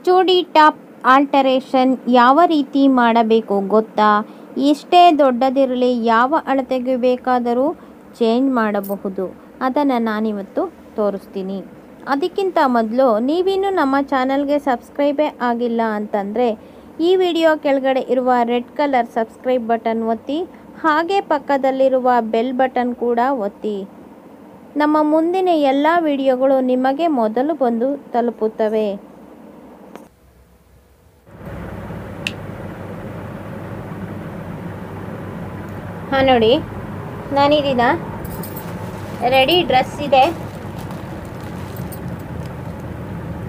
HOD top alteration ಯಾವ ರೀತಿ ಮಾಡಬೇಕು ಗೊತ್ತಾ? ಎಷ್ಟೇ ದೊಡ್ಡದಿರಲಿ ಯಾವ ಅಳತೆಗೆ ಬೇಕಾದರೂ ಚೇಂಜ್ ಮಾಡಬಹುದು. ಅದನ್ನು ನಾನಿವತ್ತು ತೋರಿಸ್ತೀನಿ. ಅದಕ್ಕಿಂತ ಮೊದಲು ನೀವಿನ್ನೂ ನಮ್ಮ ಚಾನಲ್ಗೆ ಸಬ್ಸ್ಕ್ರೈಬೇ ಆಗಿಲ್ಲ ಅಂತಂದರೆ ಈ ವಿಡಿಯೋ ಕೆಳಗಡೆ ಇರುವ ರೆಡ್ ಕಲರ್ ಸಬ್ಸ್ಕ್ರೈಬ್ ಬಟನ್ ಒತ್ತಿ, ಹಾಗೆ ಪಕ್ಕದಲ್ಲಿರುವ ಬೆಲ್ ಬಟನ್ ಕೂಡ ಒತ್ತಿ. ನಮ್ಮ ಮುಂದಿನ ಎಲ್ಲ ವಿಡಿಯೋಗಳು ನಿಮಗೆ ಮೊದಲು ಬಂದು ತಲುಪುತ್ತವೆ. ನೋಡಿ, ನಾನಿದೀನ ರೆಡಿ ಡ್ರೆಸ್ ಇದೆ.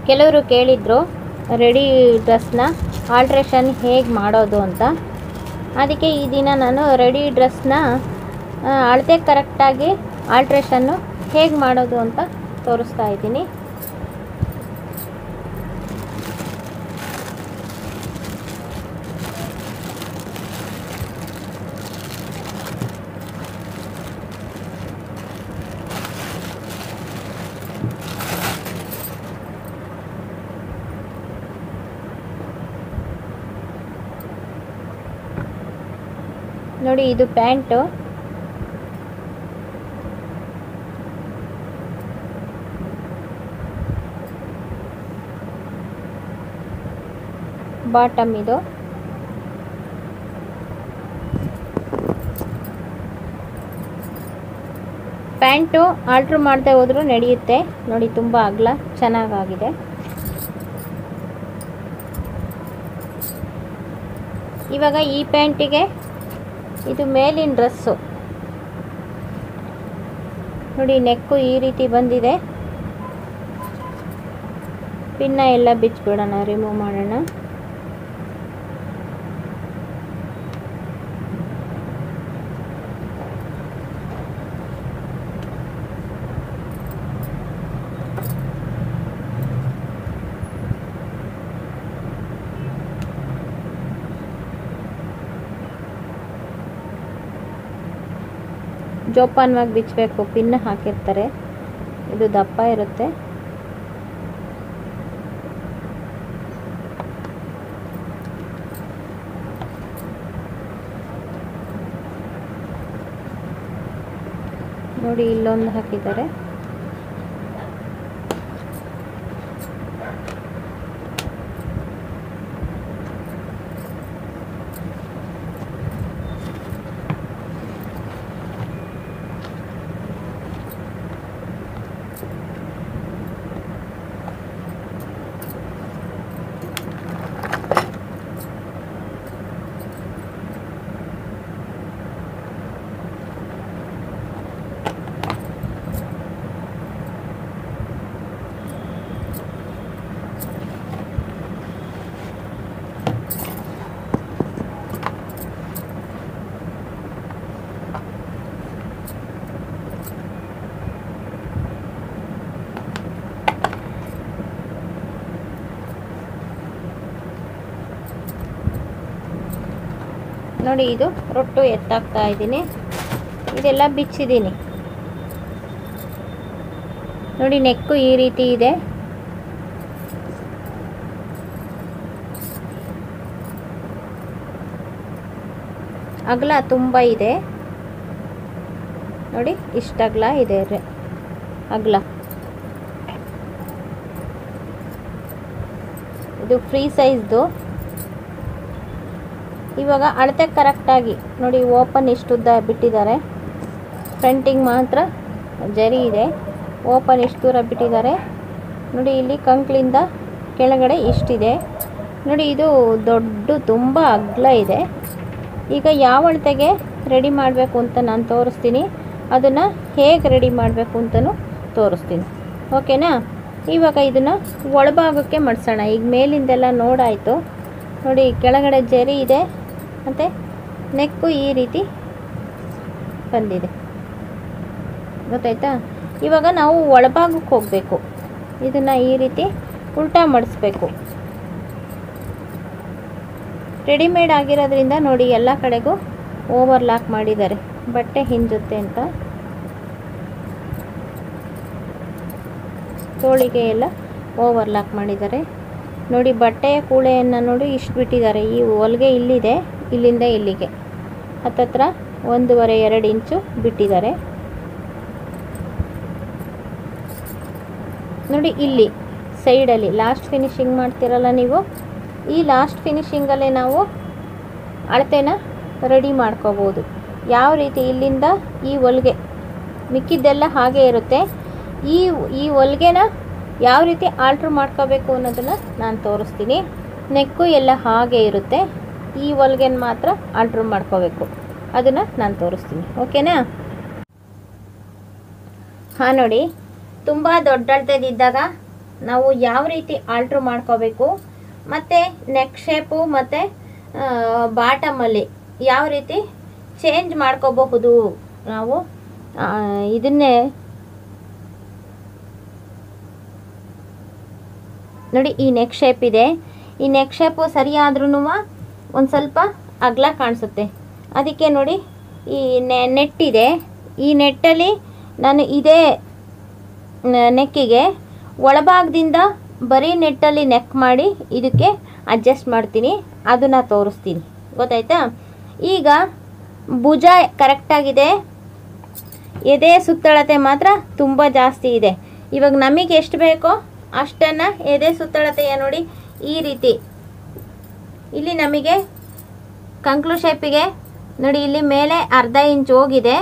ಕೆಲವರು ಕೇಳಿದ್ರು ರೆಡಿ ಡ್ರೆಸ್ನ ಆಲ್ಟ್ರೇಷನ್ ಹೇಗೆ ಮಾಡೋದು ಅಂತ. ಅದಕ್ಕೆ ಈ ದಿನ ನಾನು ರೆಡಿ ಡ್ರೆಸ್ನ ಅಳತೆ ಕರೆಕ್ಟಾಗಿ ಆಲ್ಟ್ರೇಷನ್ನು ಹೇಗೆ ಮಾಡೋದು ಅಂತ ತೋರಿಸ್ತಾ ಇದ್ದೀನಿ. ನೋಡಿ, ಇದು ಪ್ಯಾಂಟು. ಬಾಟಮ್ ಇದು. ಪ್ಯಾಂಟು ಆಲ್ಟ್ರ್ ಮಾಡದೆ ಹೋದ್ರೂ ನಡೆಯುತ್ತೆ. ನೋಡಿ, ತುಂಬ ಅಗಲ ಚೆನ್ನಾಗಾಗಿದೆ. ಇವಾಗ ಈ ಪ್ಯಾಂಟಿಗೆ ಇದು ಮೇಲಿನ ಡ್ರೆಸ್ಸು. ನೋಡಿ, ನೆಕ್ಕು ಈ ರೀತಿ ಬಂದಿದೆ. ಪಿನ್ನ ಎಲ್ಲ ಬಿಚ್ಚಿಬಿಡೋಣ, ರಿಮೂವ್ ಮಾಡೋಣ. ಜೋಪಾನವಾಗಿ ಬಿಚ್ಚಬೇಕು, ಪಿನ್ ಹಾಕಿರ್ತಾರೆ, ಇದು ದಪ್ಪ ಇರುತ್ತೆ. ನೋಡಿ, ಇಲ್ಲೊಂದು ಹಾಕಿದ್ದಾರೆ. ನೋಡಿ, ಇದು ರೊಟ್ಟು ಎತ್ತಾಕ್ತಾ ಇದ್ದೀನಿ. ಇದೆಲ್ಲ ಬಿಚ್ಚಿದ್ದೀನಿ. ನೋಡಿ, ನೆಕ್ಕು ಈ ರೀತಿ ಇದೆ. ಅಗಲ ತುಂಬ ಇದೆ. ನೋಡಿ, ಇಷ್ಟು ಅಗಲ ಇದೆ ಅಗಲ. ಇದು ಫ್ರೀ ಸೈಜ್ದು. ಇವಾಗ ಅಳತೆ ಕರೆಕ್ಟಾಗಿ ನೋಡಿ, ಓಪನ್ ಇಷ್ಟು ಉದ್ದ ಬಿಟ್ಟಿದ್ದಾರೆ. ಫ್ರಂಟಿಗೆ ಮಾತ್ರ ಜರಿ ಇದೆ. ಓಪನ್ ಇಷ್ಟು ದೂರ ಬಿಟ್ಟಿದ್ದಾರೆ. ನೋಡಿ, ಇಲ್ಲಿ ಕಂಕ್ಳಿಂದ ಕೆಳಗಡೆ ಇಷ್ಟಿದೆ. ನೋಡಿ, ಇದು ದೊಡ್ಡ ತುಂಬ ಅಗಲ ಇದೆ. ಈಗ ಯಾವ ಅಳತೆಗೆ ರೆಡಿ ಮಾಡಬೇಕು ಅಂತ ನಾನು ತೋರಿಸ್ತೀನಿ. ಅದನ್ನು ಹೇಗೆ ರೆಡಿ ಮಾಡಬೇಕು ಅಂತಲೂ ತೋರಿಸ್ತೀನಿ. ಓಕೆನಾ? ಇವಾಗ ಇದನ್ನು ಒಳಭಾಗಕ್ಕೆ ಮಡಿಸೋಣ. ಈಗ ಮೇಲಿಂದೆಲ್ಲ ನೋಡಾಯಿತು. ನೋಡಿ, ಕೆಳಗಡೆ ಜರಿ ಇದೆ ಮತ್ತು ನೆಕ್ಕು ಈ ರೀತಿ ಬಂದಿದೆ. ಗೊತ್ತಾಯ್ತಾ? ಇವಾಗ ನಾವು ಒಳಭಾಗಕ್ಕೆ ಹೋಗಬೇಕು. ಇದನ್ನು ಈ ರೀತಿ ಉಲ್ಟಾ ಮಡಿಸ್ಬೇಕು. ರೆಡಿಮೇಡ್ ಆಗಿರೋದ್ರಿಂದ ನೋಡಿ, ಎಲ್ಲ ಕಡೆಗೂ ಓವರ್ಲಾಕ್ ಮಾಡಿದ್ದಾರೆ, ಬಟ್ಟೆ ಹಿಂಜುತ್ತೆ ಅಂತ. ತೋಳಿಗೆ ಎಲ್ಲ ಓವರ್ಲಾಕ್ ಮಾಡಿದ್ದಾರೆ. ನೋಡಿ ಬಟ್ಟೆಯ ಕೂಳೆಯನ್ನು ನೋಡಿ ಇಷ್ಟು ಬಿಟ್ಟಿದ್ದಾರೆ. ಈ ಹೊಲಿಗೆ ಇಲ್ಲಿದೆ, ಇಲ್ಲಿಂದ ಇಲ್ಲಿಗೆ ಹತ್ತತ್ರ 1.5-2 ಇಂಚು ಬಿಟ್ಟಿದ್ದಾರೆ. ನೋಡಿ ಇಲ್ಲಿ ಸೈಡಲ್ಲಿ ಲಾಸ್ಟ್ ಫಿನಿಶಿಂಗ್ ಮಾಡ್ತಿರಲ್ಲ ನೀವು, ಈ ಲಾಸ್ಟ್ ಫಿನಿಶಿಂಗಲ್ಲೇ ನಾವು ಅಳತೆನ ರೆಡಿ ಮಾಡ್ಕೋಬೋದು. ಯಾವ ರೀತಿ ಇಲ್ಲಿಂದ ಈ ಹೊಲಿಗೆ ಮಿಕ್ಕಿದ್ದೆಲ್ಲ ಹಾಗೆ ಇರುತ್ತೆ. ಈ ಹೊಲಿಗೆನ ಯಾವ ರೀತಿ ಆಲ್ಟ್ರ್ ಮಾಡ್ಕೋಬೇಕು ಅನ್ನೋದನ್ನು ನಾನು ತೋರಿಸ್ತೀನಿ. ನೆಕ್ಕು ಎಲ್ಲ ಹಾಗೆ ಇರುತ್ತೆ, ಈ ಹೊಲಿಗೆನ ಮಾತ್ರ ಆಲ್ಟ್ರ್ ಮಾಡ್ಕೋಬೇಕು, ಅದನ್ನು ನಾನು ತೋರಿಸ್ತೀನಿ. ಓಕೆನಾ? ಹಾಂ ನೋಡಿ, ತುಂಬ ದೊಡ್ಡ ಅಳತೆದಿದ್ದಾಗ ನಾವು ಯಾವ ರೀತಿ ಆಲ್ಟ್ರ್ ಮಾಡ್ಕೋಬೇಕು ಮತ್ತು ನೆಕ್ ಶೇಪು ಮತ್ತು ಬಾಟಮಲ್ಲಿ ಯಾವ ರೀತಿ ಚೇಂಜ್ ಮಾಡ್ಕೋಬಹುದು ನಾವು ಇದನ್ನೇ ನೋಡಿ. ಈ ನೆಕ್ ಶೇಪ್ ಇದೆ, ಈ ನೆಕ್ ಶೇಪು ಸರಿಯಾದ್ರೂ ಒಂದು ಸ್ವಲ್ಪ ಅಗಲ ಕಾಣಿಸುತ್ತೆ. ಅದಕ್ಕೆ ನೋಡಿ ಈ ನೆಟ್ ಇದೆ, ಈ ನೆಟ್ಟಲ್ಲಿ ನಾನು ಇದೇ ನೆಕ್ಕಿಗೆ ಒಳಭಾಗದಿಂದ ಬರೀ ನೆಟ್ಟಲ್ಲಿ ನೆಕ್ ಮಾಡಿ ಇದಕ್ಕೆ ಅಡ್ಜಸ್ಟ್ ಮಾಡ್ತೀನಿ, ಅದನ್ನು ತೋರಿಸ್ತೀನಿ. ಗೊತ್ತಾಯ್ತಾ? ಈಗ ಭುಜ ಕರೆಕ್ಟಾಗಿದೆ, ಎದೆ ಸುತ್ತಳತೆ ಮಾತ್ರ ತುಂಬ ಜಾಸ್ತಿ ಇದೆ. ಇವಾಗ ನಮಗೆ ಎಷ್ಟು ಬೇಕೋ ಅಷ್ಟನ್ನು ಎದೆ ಸುತ್ತಳತೆಯ ನೋಡಿ ಈ ರೀತಿ ಇಲ್ಲಿ ನಮಗೆ ಕಂಕ್ಲು ಶೇಪಿಗೆ ನೋಡಿ ಇಲ್ಲಿ ಮೇಲೆ 1/2 ಇಂಚು ಹೋಗಿದೆ.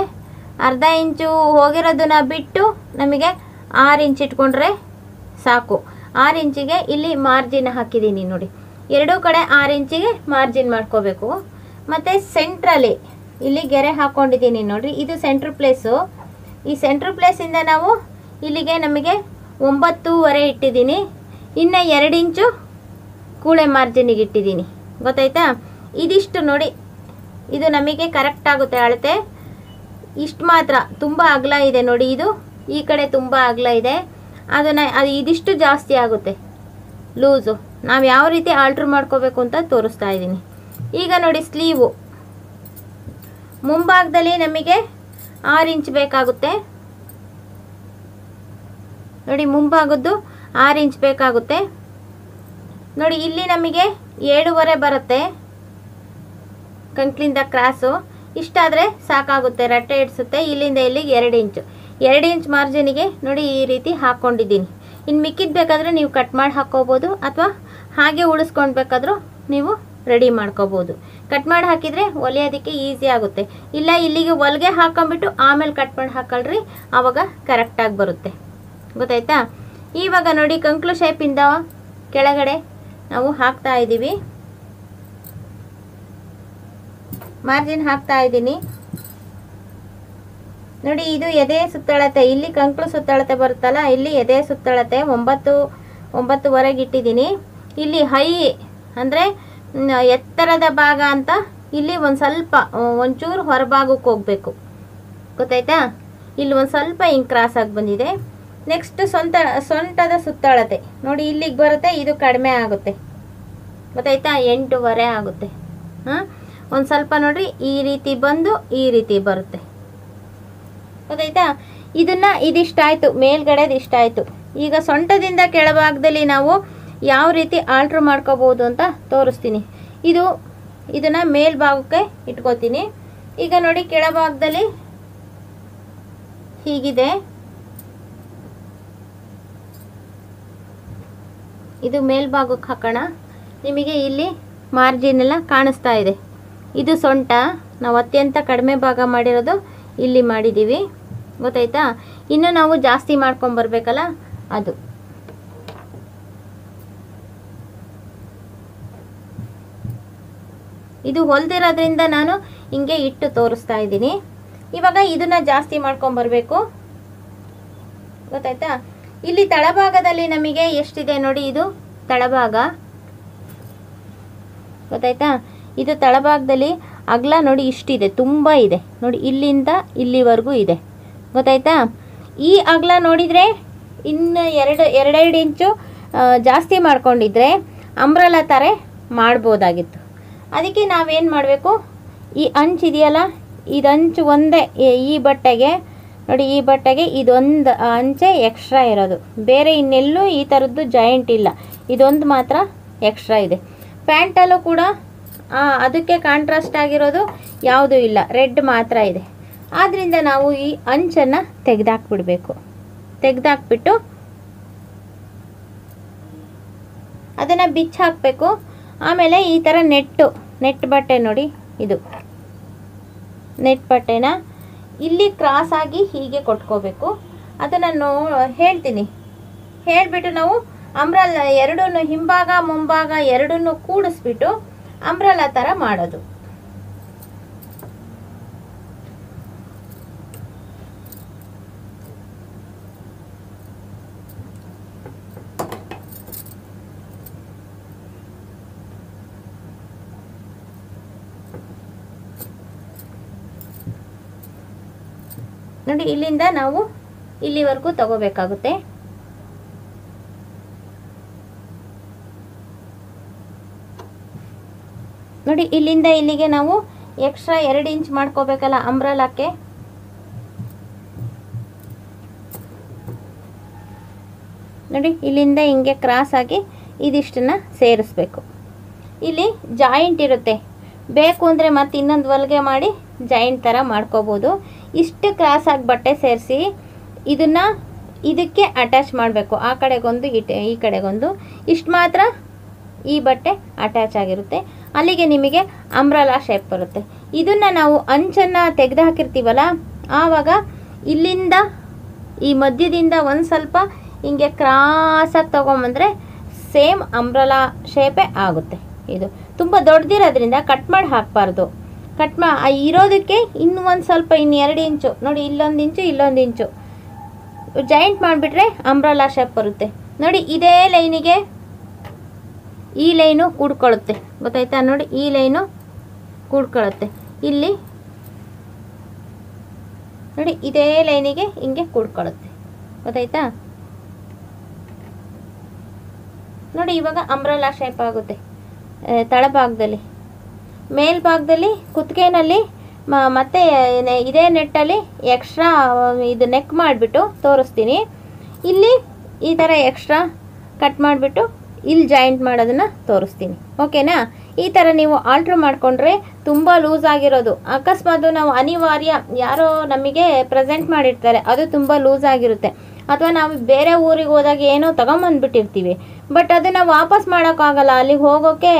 1/2 ಇಂಚು ಹೋಗಿರೋದನ್ನ ಬಿಟ್ಟು ನಮಗೆ 6 ಇಂಚ್ ಇಟ್ಕೊಂಡ್ರೆ ಸಾಕು. 6 ಇಂಚಿಗೆ ಇಲ್ಲಿ ಮಾರ್ಜಿನ್ ಹಾಕಿದ್ದೀನಿ ನೋಡಿ, ಎರಡೂ ಕಡೆ 6 ಇಂಚಿಗೆ ಮಾರ್ಜಿನ್ ಮಾಡ್ಕೋಬೇಕು. ಮತ್ತು ಸೆಂಟ್ರಲ್ಲಿ ಇಲ್ಲಿ ಗೆರೆ ಹಾಕ್ಕೊಂಡಿದ್ದೀನಿ ನೋಡಿರಿ, ಇದು ಸೆಂಟ್ರ್ ಪ್ಲೇಸು. ಈ ಸೆಂಟ್ರ್ ಪ್ಲೇಸಿಂದ ನಾವು ಇಲ್ಲಿಗೆ ನಮಗೆ 9.5 ಇಟ್ಟಿದ್ದೀನಿ, ಇನ್ನು 2 ಇಂಚು ಕೂಳೆ ಮಾರ್ಜಿನಿಗೆ ಇಟ್ಟಿದ್ದೀನಿ. ಗೊತ್ತಾಯ್ತಾ? ಇದಿಷ್ಟು ನೋಡಿ, ಇದು ನಮಗೆ ಕರೆಕ್ಟ್ ಆಗುತ್ತೆ ಅಳತೆ. ಇಷ್ಟು ಮಾತ್ರ ತುಂಬ ಅಗಲ ಇದೆ ನೋಡಿ, ಇದು ಈ ಕಡೆ ತುಂಬ ಅಗಲ ಇದೆ, ಅದು ಇದಿಷ್ಟು ಜಾಸ್ತಿ ಆಗುತ್ತೆ ಲೂಸು. ನಾವು ಯಾವ ರೀತಿ ಆಲ್ಟ್ರ್ ಮಾಡ್ಕೋಬೇಕು ಅಂತ ತೋರಿಸ್ತಾ ಇದ್ದೀನಿ. ಈಗ ನೋಡಿ ಸ್ಲೀವು ಮುಂಭಾಗದಲ್ಲಿ ನಮಗೆ 6 ಇಂಚ್ ಬೇಕಾಗುತ್ತೆ ನೋಡಿ, ಮುಂಭಾಗದ್ದು 6 ಇಂಚ್ ಬೇಕಾಗುತ್ತೆ ನೋಡಿ. ಇಲ್ಲಿ ನಮಗೆ 7.5 ಬರುತ್ತೆ ಕಂಕ್ಲಿಂದ ಕ್ರಾಸು, ಇಷ್ಟಾದರೆ ಸಾಕಾಗುತ್ತೆ, ರಟ್ಟೆ ಇಡಿಸುತ್ತೆ. ಇಲ್ಲಿಂದ ಇಲ್ಲಿಗೆ 2 ಇಂಚು 2 ಇಂಚ್ ಮಾರ್ಜಿನಿಗೆ ನೋಡಿ ಈ ರೀತಿ ಹಾಕ್ಕೊಂಡಿದ್ದೀನಿ. ಇನ್ನು ಮಿಕ್ಕಿದ್ದು ಬೇಕಾದರೆ ನೀವು ಕಟ್ ಮಾಡಿ ಹಾಕ್ಕೋಬೋದು, ಅಥವಾ ಹಾಗೆ ಉಳಿಸ್ಕೊಳ್ಬೇಕಾದ್ರೂ ನೀವು ರೆಡಿ ಮಾಡ್ಕೋಬೋದು. ಕಟ್ ಮಾಡಿ ಹಾಕಿದರೆ ಹೊಲಿಯೋದಕ್ಕೆ ಈಸಿ ಆಗುತ್ತೆ. ಇಲ್ಲ ಇಲ್ಲಿಗೆ ಹೊಲಿಗೆ ಹಾಕೊಂಡ್ಬಿಟ್ಟು ಆಮೇಲೆ ಕಟ್ ಮಾಡಿ ಹಾಕೊಳ್ರಿ, ಆವಾಗ ಕರೆಕ್ಟಾಗಿ ಬರುತ್ತೆ. ಗೊತ್ತಾಯ್ತಾ? ಇವಾಗ ನೋಡಿ ಕಂಕ್ಲು ಶೇಪಿಂದ ಕೆಳಗಡೆ ನಾವು ಹಾಕ್ತಾ ಇದ್ದೀವಿ, ಮಾರ್ಜಿನ್ ಹಾಕ್ತಾ ಇದ್ದೀನಿ ನೋಡಿ. ಇದು ಎದೆ ಸುತ್ತಳತೆ, ಇಲ್ಲಿ ಕಂಕ್ಳು ಸುತ್ತಳತೆ ಬರುತ್ತಲ್ಲ, ಇಲ್ಲಿ ಎದೆ ಸುತ್ತಳತೆ 9.5 ಇಟ್ಟಿದ್ದೀನಿ. ಇಲ್ಲಿ ಹೈ ಅಂದರೆ ಎತ್ತರದ ಭಾಗ ಅಂತ ಇಲ್ಲಿ ಒಂದು ಸ್ವಲ್ಪ ಒಂಚೂರು ಹೊರಭಾಗಕ್ಕೆ ಹೋಗಬೇಕು. ಗೊತ್ತಾಯ್ತಾ? ಇಲ್ಲಿ ಒಂದು ಸ್ವಲ್ಪ ಹಿಂಗೆ ಕ್ರಾಸ್ ಆಗಿ ಬಂದಿದೆ. ನೆಕ್ಸ್ಟ್ ಸೊಂಟದ ಸುತ್ತಳತೆ ನೋಡಿ ಇಲ್ಲಿಗೆ ಬರುತ್ತೆ, ಇದು ಕಡಿಮೆ ಆಗುತ್ತೆ. ಗೊತ್ತಾಯ್ತಾ? 8.5 ಆಗುತ್ತೆ. ಹಾಂ, ಒಂದು ಸ್ವಲ್ಪ ನೋಡ್ರಿ ಈ ರೀತಿ ಬಂದು ಈ ರೀತಿ ಬರುತ್ತೆ. ಗೊತ್ತಾಯ್ತಾ? ಇದಿಷ್ಟಾಯಿತು, ಮೇಲ್ಗಡೆದು ಇಷ್ಟಾಯಿತು. ಈಗ ಸೊಂಟದಿಂದ ಕೆಳಭಾಗದಲ್ಲಿ ನಾವು ಯಾವ ರೀತಿ ಆಲ್ಟ್ರ್ ಮಾಡ್ಕೋಬೋದು ಅಂತ ತೋರಿಸ್ತೀನಿ. ಇದನ್ನು ಮೇಲ್ಭಾಗಕ್ಕೆ ಇಟ್ಕೋತೀನಿ. ಈಗ ನೋಡಿ ಕೆಳಭಾಗದಲ್ಲಿ ಹೀಗಿದೆ, ಇದು ಮೇಲ್ಭಾಗಕ್ಕೆ ಹಾಕೋಣ. ನಿಮಗೆ ಇಲ್ಲಿ ಮಾರ್ಜಿನ್ ಎಲ್ಲ ಕಾಣಿಸ್ತಾ ಇದೆ. ಇದು ಸೊಂಟ, ನಾವು ಅತ್ಯಂತ ಕಡಿಮೆ ಭಾಗ ಮಾಡಿರೋದು ಇಲ್ಲಿ ಮಾಡಿದ್ದೀವಿ. ಗೊತ್ತಾಯ್ತಾ? ಇನ್ನು ನಾವು ಜಾಸ್ತಿ ಮಾಡ್ಕೊಂಬರ್ಬೇಕಲ್ಲ ಅದು. ಇದು ಹೊಲ್ದಿರೋದ್ರಿಂದ ನಾನು ಹಿಂಗೆ ಇಟ್ಟು ತೋರಿಸ್ತಾ ಇದ್ದೀನಿ. ಇವಾಗ ಇದನ್ನ ಜಾಸ್ತಿ ಮಾಡ್ಕೊಂಬರ್ಬೇಕು. ಗೊತ್ತಾಯ್ತಾ? ಇಲ್ಲಿ ತಳಭಾಗದಲ್ಲಿ ನಮಗೆ ಎಷ್ಟಿದೆ ನೋಡಿ, ಇದು ತಳಭಾಗ. ಗೊತ್ತಾಯ್ತಾ? ಇದು ತಳಭಾಗದಲ್ಲಿ ಅಗಲ ನೋಡಿ ಇಷ್ಟಿದೆ, ತುಂಬ ಇದೆ ನೋಡಿ, ಇಲ್ಲಿಂದ ಇಲ್ಲಿವರೆಗೂ ಇದೆ. ಗೊತ್ತಾಯ್ತಾ? ಈ ಅಗಲ ನೋಡಿದರೆ ಇನ್ನು 2 ಇಂಚು ಜಾಸ್ತಿ ಮಾಡ್ಕೊಂಡಿದ್ರೆ ಅಂಬ್ರೆಲಾ ಥರ ಮಾಡ್ಬೋದಾಗಿತ್ತು. ಅದಕ್ಕೆ ನಾವೇನು ಮಾಡಬೇಕು, ಈ ಅಂಚು ಇದೆಯಲ್ಲ, ಇದು ಅಂಚು ಒಂದೇ ಈ ಬಟ್ಟೆಗೆ ನೋಡಿ, ಈ ಬಟ್ಟೆಗೆ ಇದೊಂದು ಅಂಚೆ ಎಕ್ಸ್ಟ್ರಾ ಇರೋದು, ಬೇರೆ ಇನ್ನೆಲ್ಲೂ ಈ ಥರದ್ದು ಜಾಯಿಂಟ್ ಇಲ್ಲ. ಇದೊಂದು ಮಾತ್ರ ಎಕ್ಸ್ಟ್ರಾ ಇದೆ. ಪ್ಯಾಂಟಲ್ಲೂ ಕೂಡ ಅದಕ್ಕೆ ಕಾಂಟ್ರಾಸ್ಟ್ ಆಗಿರೋದು ಯಾವುದೂ ಇಲ್ಲ, ರೆಡ್ ಮಾತ್ರ ಇದೆ. ಆದ್ದರಿಂದ ನಾವು ಈ ಅಂಚನ್ನು ತೆಗೆದಾಕ್ಬಿಡ್ಬೇಕು. ತೆಗೆದಾಕ್ಬಿಟ್ಟು ಅದನ್ನು ಬಿಚ್ಚಿ ಹಾಕಬೇಕು. ಆಮೇಲೆ ಈ ಥರ ನೆಟ್ ಬಟ್ಟೆ ನೋಡಿ, ಇದು ನೆಟ್ ಬಟ್ಟೆನ ಇಲ್ಲಿ ಕ್ರಾಸ್ ಆಗಿ ಹೀಗೆ ಕೊಟ್ಕೋಬೇಕು. ಅದನ್ನು ಹೇಳ್ತೀನಿ, ಹೇಳಿಬಿಟ್ಟು ನಾವು ಅಂಬ್ರೆಲಾ ಎರಡೂ ಹಿಂಭಾಗ ಮುಂಭಾಗ ಎರಡನ್ನೂ ಕೂಡಿಸ್ಬಿಟ್ಟು ಅಂಬ್ರೆಲಾ ಥರ ಮಾಡೋದು. ನೋಡಿ, ಇಲ್ಲಿಂದ ನಾವು ಇಲ್ಲಿವರೆಗೂ ತಗೋಬೇಕಾಗುತ್ತೆ. ನೋಡಿ, ಇಲ್ಲಿಂದ ಇಲ್ಲಿಗೆ ನಾವು ಎಕ್ಸ್ಟ್ರಾ 2 ಇಂಚ್ ಮಾಡ್ಕೋಬೇಕಲ್ಲ ಅಂಬ್ರೆಲಾಕ್ಕೆ. ನೋಡಿ, ಇಲ್ಲಿಂದ ಹಿಂಗೆ ಕ್ರಾಸ್ ಆಗಿ ಇದಿಷ್ಟನ್ನು ಸೇರಿಸ್ಬೇಕು. ಇಲ್ಲಿ ಜಾಯಿಂಟ್ ಇರುತ್ತೆ, ಬೇಕು ಅಂದರೆ ಮತ್ತೆ ಇನ್ನೊಂದು ಹೊಲಿಗೆ ಮಾಡಿ ಜಾಯಿಂಟ್ ಥರ ಮಾಡ್ಕೋಬೋದು. ಇಷ್ಟು ಕ್ರಾಸಾಗಿ ಬಟ್ಟೆ ಸೇರಿಸಿ ಇದನ್ನು ಇದಕ್ಕೆ ಅಟ್ಯಾಚ್ ಮಾಡಬೇಕು. ಆ ಕಡೆಗೊಂದು ಈ ಕಡೆಗೊಂದು, ಇಷ್ಟು ಮಾತ್ರ ಈ ಬಟ್ಟೆ ಅಟ್ಯಾಚ್ ಆಗಿರುತ್ತೆ. ಅಲ್ಲಿಗೆ ನಿಮಗೆ ಅಂಬ್ರೆಲಾ ಶೇಪ್ ಬರುತ್ತೆ. ಇದನ್ನು ನಾವು ಅಂಚನ್ನು ತೆಗೆದು ಹಾಕಿರ್ತೀವಲ್ಲ, ಆವಾಗ ಇಲ್ಲಿಂದ ಈ ಮಧ್ಯದಿಂದ ಒಂದು ಸ್ವಲ್ಪ ಹಿಂಗೆ ಕ್ರಾಸಾಗಿ ತೊಗೊಂಬಂದರೆ ಸೇಮ್ ಅಂಬ್ರೆಲಾ ಶೇಪೇ ಆಗುತ್ತೆ. ಇದು ತುಂಬ ದೊಡ್ಡದಿರೋದ್ರಿಂದ ಕಟ್ ಮಾಡಿ ಹಾಕಬಾರ್ದು. ಇರೋದಕ್ಕೆ ಇನ್ನು ಒಂದು ಸ್ವಲ್ಪ, ಇನ್ನು 2 ಇಂಚು ನೋಡಿ, ಇಲ್ಲೊಂದು ಇಂಚು ಇಲ್ಲೊಂದು ಇಂಚು ಜಾಯಿಂಟ್ ಮಾಡಿಬಿಟ್ರೆ ಅಂಬ್ರೆಲಾ ಶೇಪ್ ಬರುತ್ತೆ. ನೋಡಿ, ಇದೇ ಲೈನಿಗೆ ಈ ಲೈನು ಕೂಡ್ಕೊಳ್ಳುತ್ತೆ, ಗೊತ್ತಾಯ್ತಾ? ನೋಡಿ, ಈ ಲೈನು ಕೂಡ್ಕೊಳ್ಳುತ್ತೆ. ಇಲ್ಲಿ ನೋಡಿ, ಇದೇ ಲೈನಿಗೆ ಹಿಂಗೆ ಕೂಡ್ಕೊಳ್ಳುತ್ತೆ, ಗೊತ್ತಾಯ್ತಾ? ನೋಡಿ, ಇವಾಗ ಅಂಬ್ರೆಲಾ ಶೇಪ್ ಆಗುತ್ತೆ. ತಳಭಾಗದಲ್ಲಿ, ಮೇಲ್ಭಾಗದಲ್ಲಿ ಕುತ್ತಿಗೆನಲ್ಲಿ ಮತ್ತೆ ಇದೇ ನೆಟ್ಟಲ್ಲಿ ಎಕ್ಸ್ಟ್ರಾ ಇದು ನೆಕ್ ಮಾಡಿಬಿಟ್ಟು ತೋರಿಸ್ತೀನಿ. ಇಲ್ಲಿ ಈ ಥರ ಎಕ್ಸ್ಟ್ರಾ ಕಟ್ ಮಾಡಿಬಿಟ್ಟು ಇಲ್ಲಿ ಜಾಯಿಂಟ್ ಮಾಡೋದನ್ನು ತೋರಿಸ್ತೀನಿ, ಓಕೆನಾ? ಈ ಥರ ನೀವು ಆಲ್ಟ್ರ್ ಮಾಡಿಕೊಂಡ್ರೆ ತುಂಬ ಲೂಸ್ ಆಗಿರೋದು, ಅಕಸ್ಮಾತ್ ನಾವು ಅನಿವಾರ್ಯ ಯಾರೋ ನಮಗೆ ಪ್ರೆಸೆಂಟ್ ಮಾಡಿರ್ತಾರೆ, ಅದು ತುಂಬ ಲೂಸ್ ಆಗಿರುತ್ತೆ. ಅಥವಾ ನಾವು ಬೇರೆ ಊರಿಗೆ ಹೋದಾಗ ಏನೋ ತೊಗೊಂಬಂದ್ಬಿಟ್ಟಿರ್ತೀವಿ, ಬಟ್ ಅದನ್ನು ವಾಪಸ್ ಮಾಡೋಕ್ಕಾಗಲ್ಲ, ಅಲ್ಲಿಗೆ ಹೋಗೋಕ್ಕೆ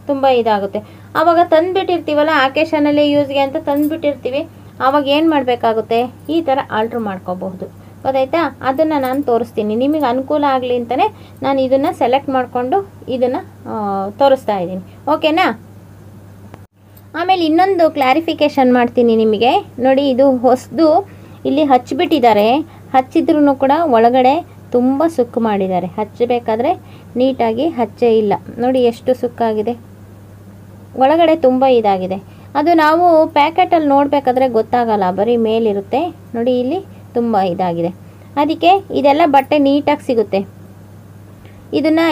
ತುಂಬ ಇದಾಗುತ್ತೆ. ಆವಾಗ ತಂದುಬಿಟ್ಟಿರ್ತೀವಲ್ಲ, ಆಕೇಶನಲ್ಲಿ ಯೂಸ್ಗೆ ಅಂತ ತಂದುಬಿಟ್ಟಿರ್ತೀವಿ, ಆವಾಗ ಏನು ಮಾಡಬೇಕಾಗುತ್ತೆ? ಈ ಥರ ಆಲ್ಟ್ರ್ ಮಾಡ್ಕೋಬಹುದು, ಗೊತ್ತಾಯ್ತಾ? ಅದನ್ನು ನಾನು ತೋರಿಸ್ತೀನಿ, ನಿಮಗೆ ಅನುಕೂಲ ಆಗಲಿ ಅಂತಲೇ ನಾನು ಇದನ್ನು ಸೆಲೆಕ್ಟ್ ಮಾಡಿಕೊಂಡು ಇದನ್ನು ತೋರಿಸ್ತಾ ಇದ್ದೀನಿ, ಓಕೆನಾ? ಆಮೇಲೆ ಇನ್ನೊಂದು ಕ್ಲಾರಿಫಿಕೇಷನ್ ಮಾಡ್ತೀನಿ ನಿಮಗೆ. ನೋಡಿ, ಇದು ಹೊಸದು ಇಲ್ಲಿ ಹಚ್ಚಿಬಿಟ್ಟಿದ್ದಾರೆ, ಹಚ್ಚಿದ್ರೂ ಕೂಡ ಒಳಗಡೆ ತುಂಬ ಸುಕ್ಕು ಮಾಡಿದ್ದಾರೆ. ಹಚ್ಚಬೇಕಾದ್ರೆ ನೀಟಾಗಿ ಹಚ್ಚೇ ಇಲ್ಲ. ನೋಡಿ ಎಷ್ಟು ಸುಕ್ಕಾಗಿದೆ, ಒಳಗಡೆ ತುಂಬ ಇದಾಗಿದೆ. ಅದು ನಾವು ಪ್ಯಾಕೆಟಲ್ಲಿ ನೋಡಬೇಕಾದ್ರೆ ಗೊತ್ತಾಗಲ್ಲ, ಬರೀ ಮೇಲಿರುತ್ತೆ. ನೋಡಿ, ಇಲ್ಲಿ ತುಂಬ ಇದಾಗಿದೆ. ಅದಕ್ಕೆ ಇದೆಲ್ಲ ಬಟ್ಟೆ ನೀಟಾಗಿ ಸಿಗುತ್ತೆ.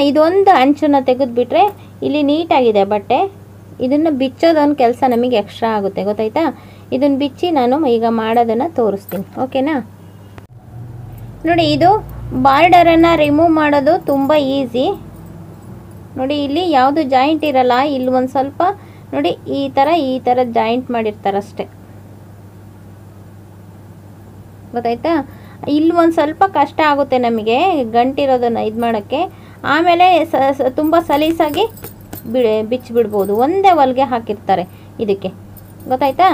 ಇದೊಂದು ಅಂಚನ್ನು ತೆಗೆದುಬಿಟ್ರೆ ಇಲ್ಲಿ ನೀಟಾಗಿದೆ ಬಟ್ಟೆ. ಇದನ್ನು ಬಿಚ್ಚೋದೊಂದು ಕೆಲಸ ನಮಗೆ ಎಕ್ಸ್ಟ್ರಾ ಆಗುತ್ತೆ, ಗೊತ್ತಾಯ್ತಾ? ಇದನ್ನು ಬಿಚ್ಚಿ ನಾನು ಈಗ ಮಾಡೋದನ್ನು ತೋರಿಸ್ತೀನಿ, ಓಕೆನಾ? ನೋಡಿ, ಇದು ಬಾರ್ಡರನ್ನು ರಿಮೂವ್ ಮಾಡೋದು ತುಂಬ ಈಸಿ. ನೋಡಿ, ಇಲ್ಲಿ ಯಾವುದು ಜಾಯಿಂಟ್ ಇರಲ್ಲ, ಇಲ್ಲಿ ಒಂದು ಸ್ವಲ್ಪ ನೋಡಿ ಈ ಥರ ಜಾಯಿಂಟ್ ಮಾಡಿರ್ತಾರಷ್ಟೆ, ಗೊತ್ತಾಯ್ತಾ? ಇಲ್ಲಿ ಒಂದು ಸ್ವಲ್ಪ ಕಷ್ಟ ಆಗುತ್ತೆ ನಮಗೆ ಗಂಟಿರೋದನ್ನು ಇದು ಮಾಡೋಕ್ಕೆ. ಆಮೇಲೆ ತುಂಬ ಸಲೀಸಾಗಿ ಬಿಚ್ಚಿಬಿಡ್ಬೋದು, ಒಂದೇ ಹೊಲಿಗೆ ಹಾಕಿರ್ತಾರೆ ಇದಕ್ಕೆ, ಗೊತ್ತಾಯ್ತಾ?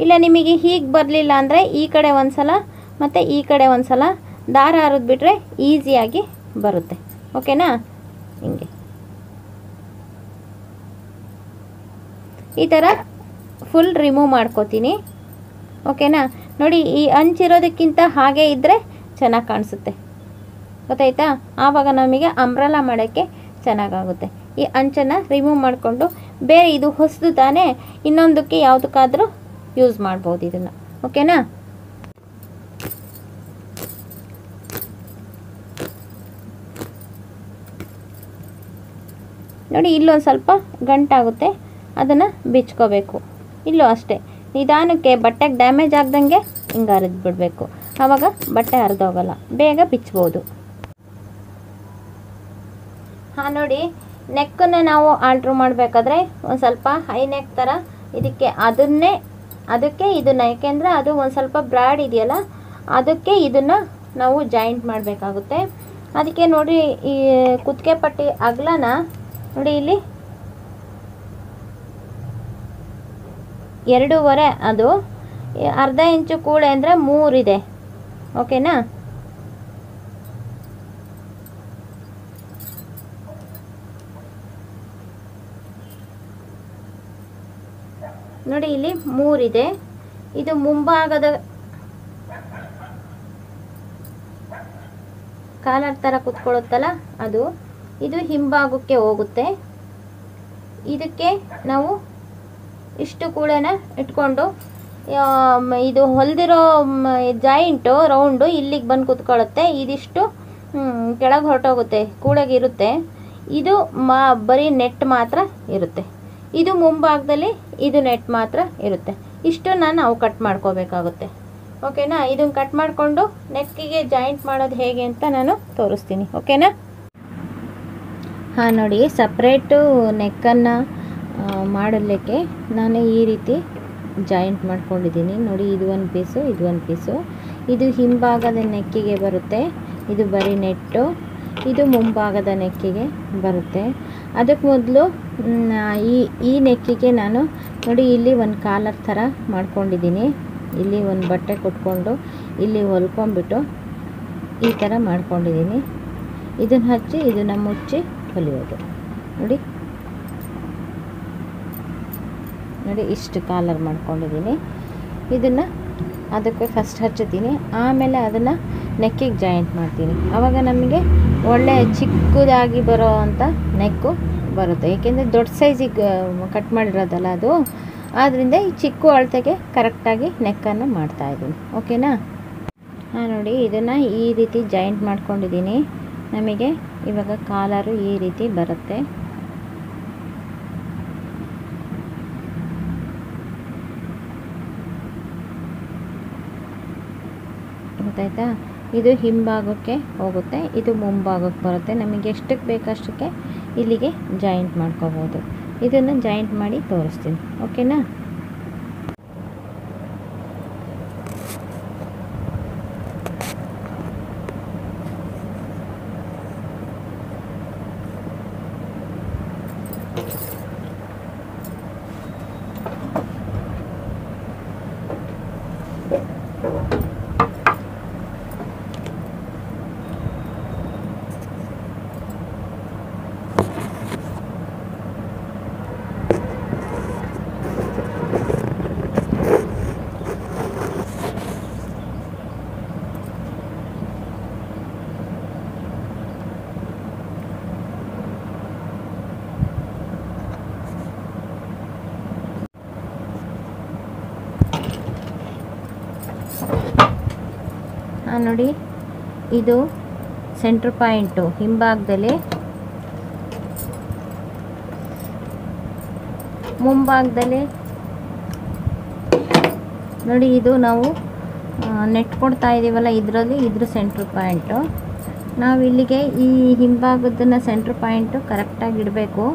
ಇಲ್ಲ ನಿಮಗೆ ಹೀಗೆ ಬರಲಿಲ್ಲ ಅಂದರೆ ಈ ಕಡೆ ಒಂದು ಸಲ ಮತ್ತು ಈ ಕಡೆ ಒಂದು ಸಲ ದಾರ ಹರಿದ್ಬಿಟ್ರೆ ಈಸಿಯಾಗಿ ಬರುತ್ತೆ, ಓಕೆನಾ? ಹಿಂಗೆ ಈ ಥರ ಫುಲ್ ರಿಮೂವ್ ಮಾಡ್ಕೋತೀನಿ, ಓಕೆನಾ? ನೋಡಿ, ಈ ಅಂಚಿರೋದಕ್ಕಿಂತ ಹಾಗೆ ಇದ್ದರೆ ಚೆನ್ನಾಗಿ ಕಾಣಿಸುತ್ತೆ, ಗೊತ್ತಾಯ್ತಾ? ಆವಾಗ ನಮಗೆ ಅಂಬ್ರೆಲಾ ಮಾಡೋಕ್ಕೆ ಚೆನ್ನಾಗಾಗುತ್ತೆ. ಈ ಅಂಚನ್ನು ರಿಮೂವ್ ಮಾಡಿಕೊಂಡು ಬೇರೆ, ಇದು ಹೊಸದು ತಾನೇ, ಇನ್ನೊಂದಕ್ಕೆ ಯಾವುದಕ್ಕಾದರೂ ಯೂಸ್ ಮಾಡ್ಬೋದು ಇದನ್ನು, ಓಕೆನಾ? ನೋಡಿ, ಇಲ್ಲೊಂದು ಸ್ವಲ್ಪ ಗಂಟಾಗುತ್ತೆ, ಅದನ್ನು ಬಿಚ್ಕೋಬೇಕು. ಇಲ್ಲೂ ಅಷ್ಟೇ, ನಿಧಾನಕ್ಕೆ ಬಟ್ಟೆಗೆ ಡ್ಯಾಮೇಜ್ ಆಗ್ದಂಗೆ ಹಿಂಗೆ ಹರಿದು ಬಿಡಬೇಕು, ಆವಾಗ ಬಟ್ಟೆ ಹರಿದೋಗಲ್ಲ, ಬೇಗ ಬಿಚ್ಬೋದು. ಹಾಂ ನೋಡಿ, ನೆಕ್ಕನ್ನು ನಾವು ಆಲ್ಟ್ರ್ ಮಾಡಬೇಕಾದ್ರೆ ಒಂದು ಸ್ವಲ್ಪ ಹೈ ನೆಕ್ ಥರ ಇದಕ್ಕೆ ಅದಕ್ಕೆ ಇದನ್ನು, ಯಾಕೆಂದರೆ ಅದು ಒಂದು ಸ್ವಲ್ಪ ಬ್ರಾಡ್ ಇದೆಯಲ್ಲ, ಅದಕ್ಕೆ ಇದನ್ನು ನಾವು ಜಾಯಿಂಟ್ ಮಾಡಬೇಕಾಗುತ್ತೆ. ಅದಕ್ಕೆ ನೋಡಿ, ಈ ಕುತ್ತಿಗೆ ಪಟ್ಟಿ ಅಗಲನ ನೋಡಿ ಇಲ್ಲಿ 2.5, ಅದು ಅರ್ಧ ಇಂಚು ಕೂಳೆ ಅಂದರೆ 3 ಇದೆ. ಓಕೆನಾ? ನೋಡಿ ಇಲ್ಲಿ 3 ಇದೆ. ಇದು ಮುಂಭಾಗದ ಕಾಲರ್ ಥರ ಕುತ್ಕೊಳ್ಳುತ್ತಲ್ಲ ಅದು, ಇದು ಹಿಂಭಾಗಕ್ಕೆ ಹೋಗುತ್ತೆ. ಇದಕ್ಕೆ ನಾವು ಇಷ್ಟು ಕೂಳೆನ ಇಟ್ಕೊಂಡು, ಇದು ಹೊಲಿದಿರೋ ಜಾಯಿಂಟು ರೌಂಡು ಇಲ್ಲಿಗೆ ಬಂದು ಕುತ್ಕೊಳ್ಳುತ್ತೆ. ಇದಿಷ್ಟು ಕೆಳಗೆ ಹೊರಟೋಗುತ್ತೆ, ಕೂಳೆಗಿರುತ್ತೆ. ಇದು ಬರೀ ನೆಟ್ ಮಾತ್ರ ಇರುತ್ತೆ. ಇದು ಮುಂಭಾಗದಲ್ಲಿ ಇದು ನೆಟ್ ಮಾತ್ರ ಇರುತ್ತೆ. ಇಷ್ಟನ್ನು ನಾವು ಕಟ್ ಮಾಡ್ಕೋಬೇಕಾಗುತ್ತೆ. ಓಕೆನಾ? ಇದನ್ನು ಕಟ್ ಮಾಡಿಕೊಂಡು ನೆಕ್ಕಿಗೆ ಜಾಯಿಂಟ್ ಮಾಡೋದು ಹೇಗೆ ಅಂತ ನಾನು ತೋರಿಸ್ತೀನಿ. ಓಕೆನಾ? ಹಾಂ ನೋಡಿ, ಸಪ್ರೇಟು ನೆಕ್ಕನ್ನು ಮಾಡಲಿಕ್ಕೆ ನಾನು ಈ ರೀತಿ ಜಾಯಿಂಟ್ ಮಾಡ್ಕೊಂಡಿದ್ದೀನಿ. ನೋಡಿ, ಇದು ಒಂದು ಪೀಸು, ಇದು ಒಂದು ಪೀಸು. ಇದು ಹಿಂಭಾಗದ ನೆಕ್ಕಿಗೆ ಬರುತ್ತೆ, ಇದು ಬರೀ ನೆಟ್ಟು. ಇದು ಮುಂಭಾಗದ ನೆಕ್ಕಿಗೆ ಬರುತ್ತೆ. ಅದಕ್ಕೆ ಮೊದಲು ಈ ನೆಕ್ಕಿಗೆ ನಾನು ನೋಡಿ ಇಲ್ಲಿ ಒಂದು ಕಾಲರ್ ಥರ ಮಾಡ್ಕೊಂಡಿದ್ದೀನಿ. ಇಲ್ಲಿ ಒಂದು ಬಟ್ಟೆ ಕೊಟ್ಕೊಂಡು ಇಲ್ಲಿ ಹೊಲ್ಕೊಂಡ್ಬಿಟ್ಟು ಈ ಥರ ಮಾಡ್ಕೊಂಡಿದ್ದೀನಿ. ಇದನ್ನು ಹಚ್ಚಿ ಇದನ್ನು ಮುಚ್ಚಿ ಹೊಲಿಯೋದು. ನೋಡಿ ನೋಡಿ, ಇಷ್ಟು ಕಾಲರ್ ಮಾಡ್ಕೊಂಡಿದ್ದೀನಿ. ಇದನ್ನು ಅದಕ್ಕೆ ಫಸ್ಟ್ ಹಚ್ಚುತ್ತೀನಿ, ಆಮೇಲೆ ಅದನ್ನು ನೆಕ್ಕಿಗೆ ಜಾಯಿಂಟ್ ಮಾಡ್ತೀನಿ. ಆವಾಗ ನಮಗೆ ಒಳ್ಳೆಯ ಚಿಕ್ಕದಾಗಿ ಬರೋ ಅಂಥ ನೆಕ್ಕು ಬರುತ್ತೆ. ಏಕೆಂದರೆ ದೊಡ್ಡ ಸೈಜಿಗೆ ಕಟ್ ಮಾಡಿರೋದಲ್ಲ ಅದು, ಆದ್ದರಿಂದ ಈ ಚಿಕ್ಕ ಅಳತೆಗೆ ಕರೆಕ್ಟಾಗಿ ನೆಕ್ಕನ್ನು ಮಾಡ್ತಾಯಿದ್ದೀನಿ. ಓಕೆನಾ? ಹಾಂ ನೋಡಿ, ಇದನ್ನು ಈ ರೀತಿ ಜಾಯಿಂಟ್ ಮಾಡ್ಕೊಂಡಿದ್ದೀನಿ. ನಮಗೆ ಇವಾಗ ಕಾಲರು ಈ ರೀತಿ ಬರುತ್ತೆ. ಗೊತ್ತಾಯ್ತಾ? ಇದು ಹಿಂಭಾಗಕ್ಕೆ ಹೋಗುತ್ತೆ, ಇದು ಮುಂಭಾಗಕ್ಕೆ ಬರುತ್ತೆ. ನಮಗೆ ಎಷ್ಟಕ್ಕೆ ಬೇಕಷ್ಟಕ್ಕೆ ಇಲ್ಲಿಗೆ ಜಾಯಿಂಟ್ ಮಾಡ್ಕೋಬೋದು. ಇದನ್ನು ಜಾಯಿಂಟ್ ಮಾಡಿ ತೋರಿಸ್ತೀನಿ. ಓಕೆನಾ? ನೋಡಿ, ಇದು ಸೆಂಟ್ರ್ ಪಾಯಿಂಟು ಹಿಂಭಾಗದಲ್ಲಿ. ಮುಂಭಾಗದಲ್ಲಿ ನೋಡಿ, ಇದು ನಾವು ನೆಟ್ ಕೊಡ್ತಾ ಇದ್ದೀವಲ್ಲ, ಇದ್ರ ಸೆಂಟ್ರ್ ಪಾಯಿಂಟು. ನಾವು ಇಲ್ಲಿಗೆ ಈ ಹಿಂಭಾಗದನ್ನ ಸೆಂಟ್ರ್ ಪಾಯಿಂಟು ಕರೆಕ್ಟಾಗಿ ಇಡಬೇಕು.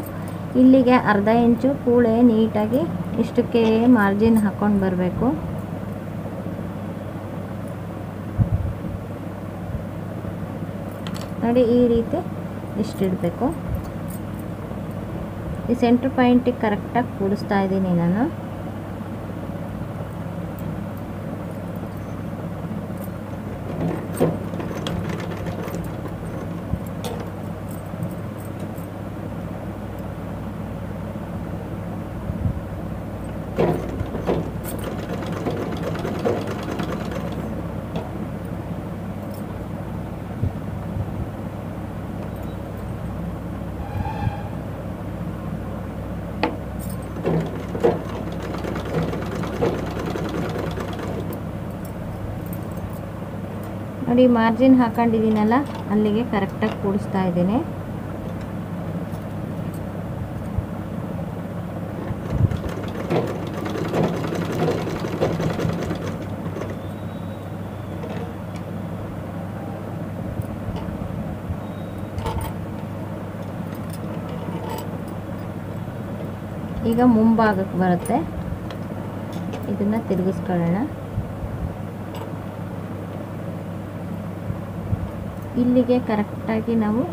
ಇಲ್ಲಿಗೆ ಅರ್ಧ ಇಂಚು ಕೂಳೆ ನೀಟಾಗಿ ಇಷ್ಟಕ್ಕೆ ಮಾರ್ಜಿನ್ ಹಾಕ್ಕೊಂಡು ಬರಬೇಕು. ನೋಡಿ, ಈ ರೀತಿ ಇಷ್ಟಿಡಬೇಕು. ಈ ಸೆಂಟ್ರ್ ಪಾಯಿಂಟಿಗೆ ಕರೆಕ್ಟಾಗಿ ಕೂಡಿಸ್ತಾ ಇದ್ದೀನಿ ನಾನು. ನೋಡಿ, ಮಾರ್ಜಿನ್ ಹಾಕೊಂಡಿದ್ದೀನಲ್ಲ, ಅಲ್ಲಿಗೆ ಕರೆಕ್ಟಾಗಿ ಕೂಡಿಸ್ತಾ ಇದ್ದೀನಿ. ಈಗ ಮುಂಭಾಗಕ್ಕೆ ಬರುತ್ತೆ, ಇದನ್ನು ತಿರುಗಿಸ್ಕೊಳ್ಳೋಣ. ಇಲ್ಲಿಗೆ ಕರೆಕ್ಟಾಗಿ ನಾವು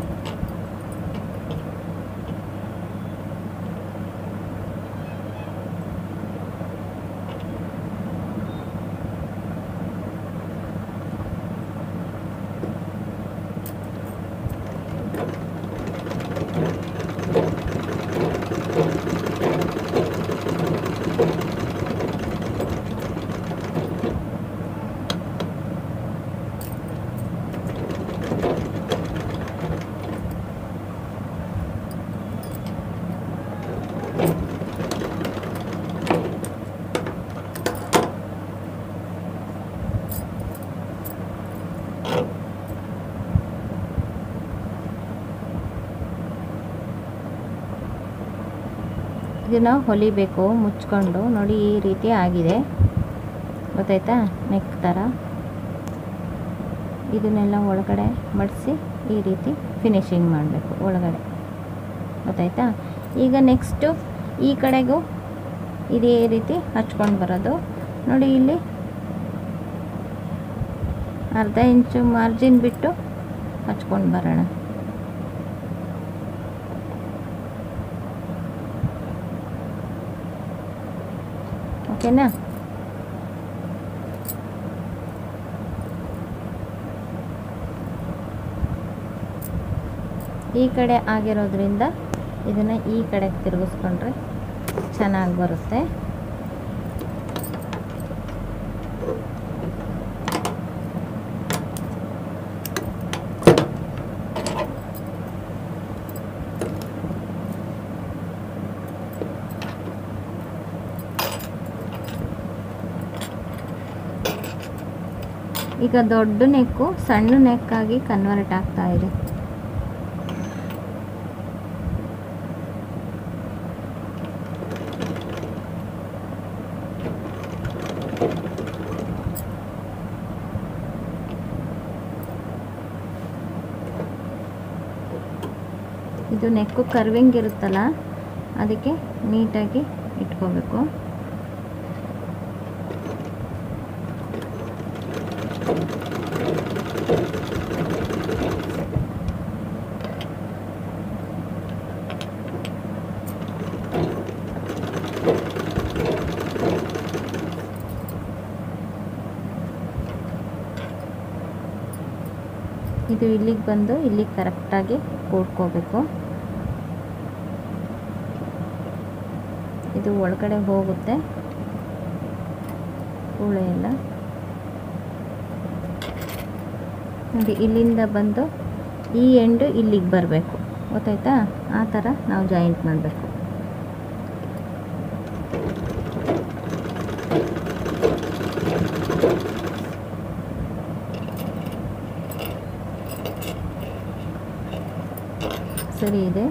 ಇದನ್ನು ಹೊಲಿಬೇಕು ಮುಚ್ಕೊಂಡು. ನೋಡಿ ಈ ರೀತಿ ಆಗಿದೆ, ಗೊತ್ತಾಯ್ತಾ? ನೆಕ್ ಥರ ಇದನ್ನೆಲ್ಲ ಒಳಗಡೆ ಮಡಿಸಿ ಈ ರೀತಿ ಫಿನಿಶಿಂಗ್ ಮಾಡಬೇಕು ಒಳಗಡೆ, ಗೊತ್ತಾಯ್ತಾ? ಈಗ ನೆಕ್ಸ್ಟು ಈ ಕಡೆಗೂ ಇದೇ ರೀತಿ ಹಚ್ಕೊಂಡು ಬರೋದು. ನೋಡಿ ಇಲ್ಲಿ ಅರ್ಧ ಇಂಚು ಮಾರ್ಜಿನ್ ಬಿಟ್ಟು ಹಚ್ಕೊಂಡು ಬರೋಣ. ಓಕೆನಾ? ಈ ಕಡೆ ಆಗಿರೋದ್ರಿಂದ ಇದನ್ನು ಈ ಕಡೆಗೆ ತಿರುಗಿಸ್ಕೊಂಡ್ರೆ ಚೆನ್ನಾಗಿ ಬರುತ್ತೆ. ಈಗ ದೊಡ್ಡ ನೆಕ್ಕು ಸಣ್ಣ ನೆಕ್ಕಾಗಿ ಕನ್ವರ್ಟ್ ಆಗ್ತಾ ಇದೆ. ಇದು ನೆಕ್ಕು ಕರ್ವಿಂಗ್ ಇರುತ್ತಲ್ಲ, ಅದಕ್ಕೆ ನೀಟಾಗಿ ಇಟ್ಕೋಬೇಕು. ಇದು ಇಲ್ಲಿಗೆ ಬಂದು ಇಲ್ಲಿಗೆ ಕರೆಕ್ಟಾಗಿ ಕೂಡ್ಕೋಬೇಕು. ಇದು ಒಳಗಡೆ ಹೋಗುತ್ತೆ ಕೂಳೆ ಎಲ್ಲ. ನೋಡಿ ಇಲ್ಲಿಂದ ಬಂದು ಈ ಎಂಡು ಇಲ್ಲಿಗೆ ಬರಬೇಕು, ಗೊತ್ತಾಯ್ತಾ? ಆ ಥರ ನಾವು ಜಾಯಿಂಟ್ ಮಾಡಬೇಕು. ಸರಿ ಇದೆ.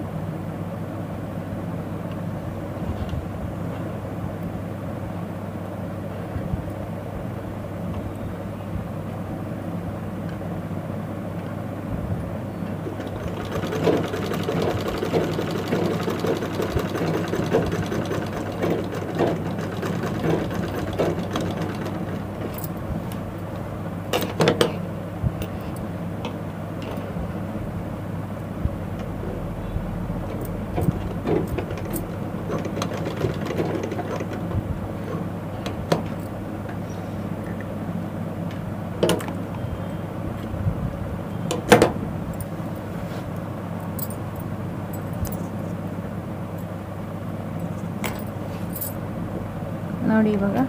ನೋಡಿ ಇವಾಗ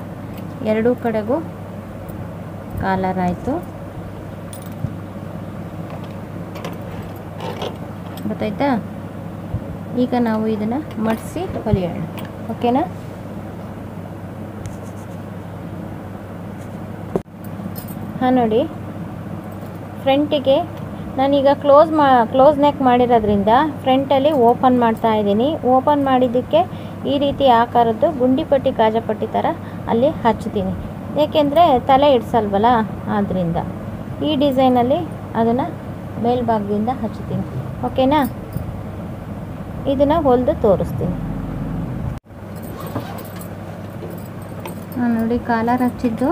ಎರಡೂ ಕಡೆಗೂ ಕಾಲರ್ ಆಯಿತು, ಗೊತ್ತಾಯ್ತಾ? ಈಗ ನಾವು ಇದನ್ನು ಮಡಿಸಿ ಹೊಲಿಯೋಣ, ಓಕೆನಾ? ಹಾಂ ನೋಡಿ, ಫ್ರಂಟಿಗೆ ನಾನೀಗ ಕ್ಲೋಸ್ ನೆಕ್ ಮಾಡಿರೋದ್ರಿಂದ ಫ್ರಂಟಲ್ಲಿ ಓಪನ್ ಮಾಡ್ತಾ ಇದ್ದೀನಿ. ಓಪನ್ ಮಾಡಿದ್ದಕ್ಕೆ ಈ ರೀತಿ ಆಕಾರದ್ದು ಗುಂಡಿಪಟ್ಟಿ ಕಾಜಾಪಟ್ಟಿ ಥರ ಅಲ್ಲಿ ಹಚ್ತೀನಿ, ಏಕೆಂದರೆ ತಲೆ ಇಡ್ಸಲ್ವಲ್ಲ, ಆದ್ದರಿಂದ ಈ ಡಿಸೈನಲ್ಲಿ ಅದನ್ನು ಮೇಲ್ಭಾಗದಿಂದ ಹಚ್ತೀನಿ, ಓಕೆನಾ? ಇದನ್ನು ಹೊಲಿದು ತೋರಿಸ್ತೀನಿ. ನೋಡಿ ಕಾಲರ್ ಹಚ್ಚಿದ್ದು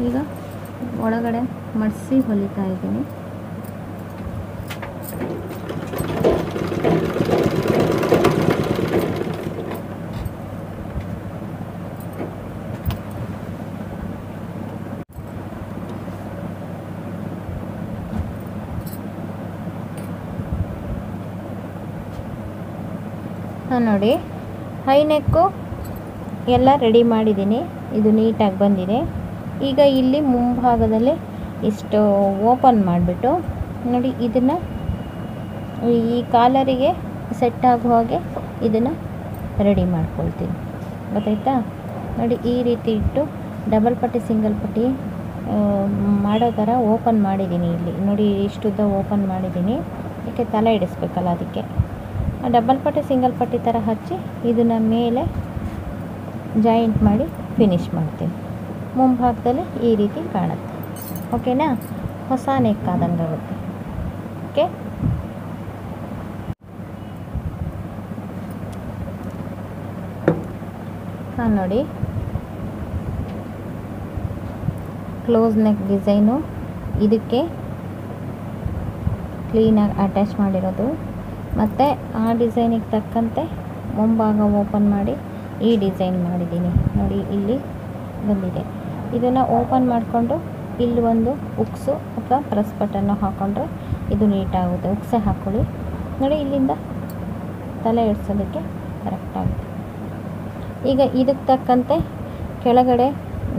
ಈಗ ಒಳಗಡೆ ಮಡಿಸಿ ಹೊಲಿತಾ ಇದ್ದೀನಿ. ನೋಡಿ ಹೈ ನೆಕ್ಕು ಎಲ್ಲ ರೆಡಿ ಮಾಡಿದ್ದೀನಿ. ಇದು ನೀಟಾಗಿ ಬಂದಿದೆ. ಈಗ ಇಲ್ಲಿ ಮುಂಭಾಗದಲ್ಲಿ ಇಷ್ಟು ಓಪನ್ ಮಾಡಿಬಿಟ್ಟು ನೋಡಿ ಇದನ್ನು ಈ ಕಾಲರಿಗೆ ಸೆಟ್ ಆಗೋ ಹಾಗೆ ಇದನ್ನು ರೆಡಿ ಮಾಡ್ಕೊಳ್ತೀನಿ. ಗೊತ್ತಾಯ್ತಾ? ನೋಡಿ ಈ ರೀತಿ ಇಟ್ಟು ಡಬಲ್ ಪಟ್ಟಿ ಸಿಂಗಲ್ ಪಟ್ಟಿ ಮಾಡೋ ಥರ ಓಪನ್ ಮಾಡಿದ್ದೀನಿ. ಇಲ್ಲಿ ನೋಡಿ ಇಷ್ಟುದ್ದ ಓಪನ್ ಮಾಡಿದ್ದೀನಿ. ಯಾಕೆ ತಲೆ ಇಡಿಸ್ಬೇಕಲ್ಲ, ಅದಕ್ಕೆ ಡಬಲ್ ಪಟ್ಟಿ ಸಿಂಗಲ್ ಪಟ್ಟಿ ಥರ ಹಚ್ಚಿ ಇದನ್ನು ಮೇಲೆ ಜಾಯಿಂಟ್ ಮಾಡಿ ಫಿನಿಶ್ ಮಾಡ್ತೀನಿ. ಮುಂಭಾಗದಲ್ಲಿ ಈ ರೀತಿ ಕಾಣುತ್ತೆ. ಓಕೆನಾ? ಹೊಸ ನೆಕ್ ಆದಂಗೆ ಆಗುತ್ತೆ. ಓಕೆ, ನೋಡಿ ಕ್ಲೋಸ್ ನೆಕ್ ಡಿಸೈನು ಇದಕ್ಕೆ ಕ್ಲೀನಾಗಿ ಅಟ್ಯಾಚ್ ಮಾಡಿರೋದು. ಮತ್ತು ಆ ಡಿಸೈನಿಗೆ ತಕ್ಕಂತೆ ಮುಂಭಾಗ ಓಪನ್ ಮಾಡಿ ಈ ಡಿಸೈನ್ ಮಾಡಿದ್ದೀನಿ. ನೋಡಿ ಇಲ್ಲಿ ಬಂದಿದೆ. ಇದನ್ನು ಓಪನ್ ಮಾಡಿಕೊಂಡು ಇಲ್ಲಿ ಒಂದು ಉಕ್ಸು ಅಥವಾ ಪ್ರೆಸ್ ಬಟನ್ನು ಹಾಕ್ಕೊಂಡ್ರೆ ಇದು ನೀಟಾಗುತ್ತೆ. ಉಕ್ಸೆ ಹಾಕ್ಕೊಳ್ಳಿ. ನೋಡಿ ಇಲ್ಲಿಂದ ತಲೆ ಇಡ್ಸೋದಕ್ಕೆ ಕರೆಕ್ಟಾಗುತ್ತೆ. ಈಗ ಇದಕ್ಕೆ ತಕ್ಕಂತೆ ಕೆಳಗಡೆ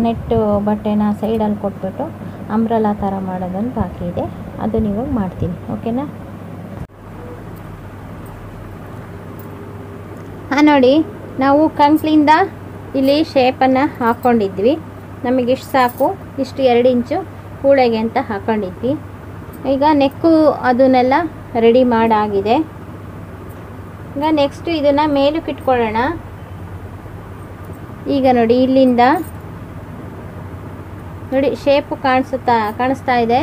ನೆಟ್ಟು ಬಟ್ಟೆನ ಸೈಡಲ್ಲಿ ಕೊಟ್ಬಿಟ್ಟು ಅಂಬ್ರೆಲಾ ಥರ ಮಾಡೋದನ್ನು ಬಾಕಿ ಇದೆ. ಅದನ್ನ ಇವಾಗ ಮಾಡ್ತೀನಿ. ಓಕೆನಾ? ನೋಡಿ ನಾವು ಕಂಕ್ಲಿಂದ ಇಲ್ಲಿ ಶೇಪನ್ನು ಹಾಕ್ಕೊಂಡಿದ್ವಿ. ನಮಗಿಷ್ಟು ಸಾಕು, ಇಷ್ಟು 2 ಇಂಚು ಕೂಳೆಗೆ ಅಂತ ಹಾಕ್ಕೊಂಡಿದ್ವಿ. ಈಗ ನೆಕ್ಕು ಅದನ್ನೆಲ್ಲ ರೆಡಿ ಮಾಡಾಗಿದೆ. ಈಗ ನೆಕ್ಸ್ಟು ಇದನ್ನು ಮೇಲಕ್ಕೆ ಇಟ್ಕೊಳ್ಳೋಣ. ಈಗ ನೋಡಿ ಇಲ್ಲಿಂದ ನೋಡಿ ಶೇಪು ಕಾಣಿಸ್ತಾ ಇದೆ